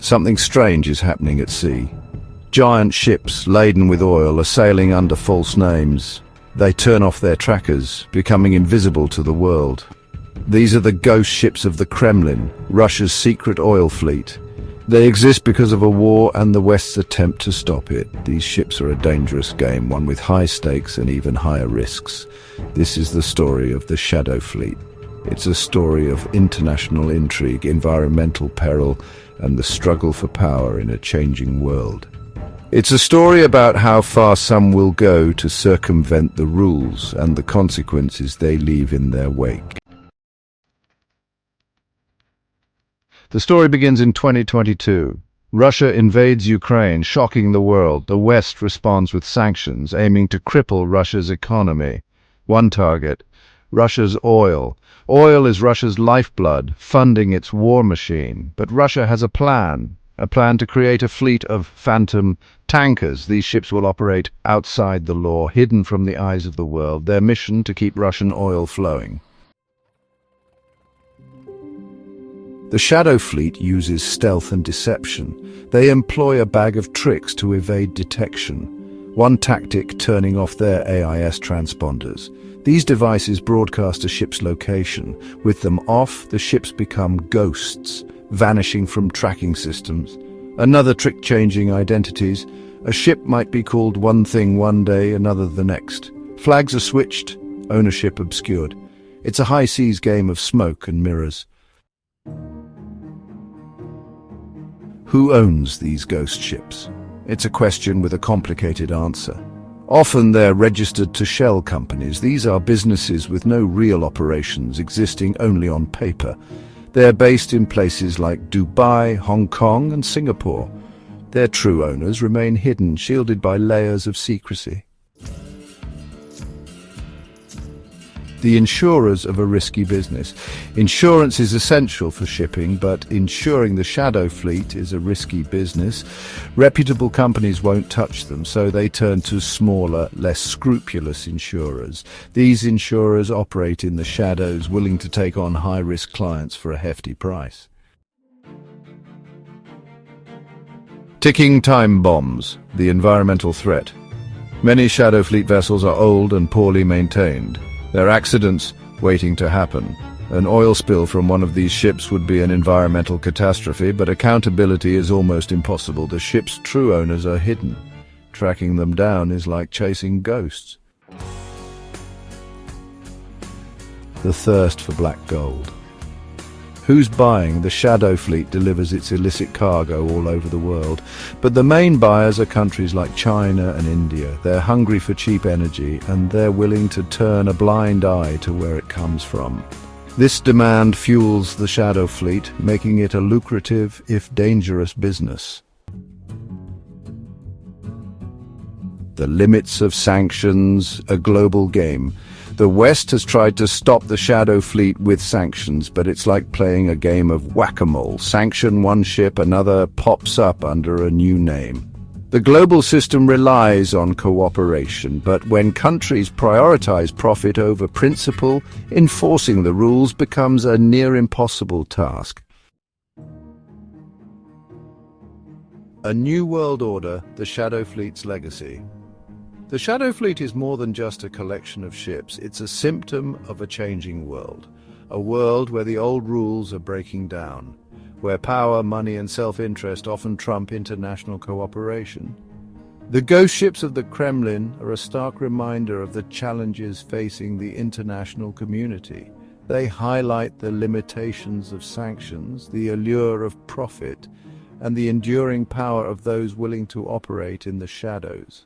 Something strange is happening at sea. Giant ships laden with oil are sailing under false names. They turn off their trackers, becoming invisible to the world. These are the ghost ships of the Kremlin, Russia's secret oil fleet. They exist because of a war and the West's attempt to stop it. These ships are a dangerous game, one with high stakes and even higher risks. This is the story of the Shadow Fleet. It's a story of international intrigue, environmental peril, and the struggle for power in a changing world. It's a story about how far some will go to circumvent the rules and the consequences they leave in their wake. The story begins in 2022. Russia invades Ukraine, shocking the world. The West responds with sanctions, aiming to cripple Russia's economy. One target: Russia's oil. Oil is Russia's lifeblood, funding its war machine. But Russia has a plan to create a fleet of phantom tankers. These ships will operate outside the law, hidden from the eyes of the world. Their mission: to keep Russian oil flowing. The Shadow Fleet uses stealth and deception. They employ a bag of tricks to evade detection. One tactic: turning off their AIS transponders. These devices broadcast a ship's location. With them off, the ships become ghosts, vanishing from tracking systems. Another trick: changing identities. A ship might be called one thing one day, another the next. Flags are switched, ownership obscured. It's a high seas game of smoke and mirrors. Who owns these ghost ships? It's a question with a complicated answer. Often they're registered to shell companies. These are businesses with no real operations, existing only on paper. They're based in places like Dubai, Hong Kong, and Singapore. Their true owners remain hidden, shielded by layers of secrecy. The insurers of a risky business. Insurance is essential for shipping, but insuring the Shadow Fleet is a risky business. Reputable companies won't touch them, so they turn to smaller, less scrupulous insurers. These insurers operate in the shadows, willing to take on high-risk clients for a hefty price. Ticking time bombs, the environmental threat. Many Shadow Fleet vessels are old and poorly maintained. They're accidents waiting to happen. An oil spill from one of these ships would be an environmental catastrophe, but accountability is almost impossible. The ship's true owners are hidden. Tracking them down is like chasing ghosts. The thirst for black gold. Who's buying? The Shadow Fleet delivers its illicit cargo all over the world, but the main buyers are countries like China and India. They're hungry for cheap energy, and they're willing to turn a blind eye to where it comes from. This demand fuels the Shadow Fleet, making it a lucrative, if dangerous, business. The limits of sanctions, a global game. The West has tried to stop the Shadow Fleet with sanctions, but it's like playing a game of whack-a-mole. Sanction one ship, another pops up under a new name. The global system relies on cooperation, but when countries prioritize profit over principle, enforcing the rules becomes a near-impossible task. A new world order, the Shadow Fleet's legacy. The Shadow Fleet is more than just a collection of ships. It's a symptom of a changing world. A world where the old rules are breaking down, where power, money, and self-interest often trump international cooperation. The ghost ships of the Kremlin are a stark reminder of the challenges facing the international community. They highlight the limitations of sanctions, the allure of profit, and the enduring power of those willing to operate in the shadows.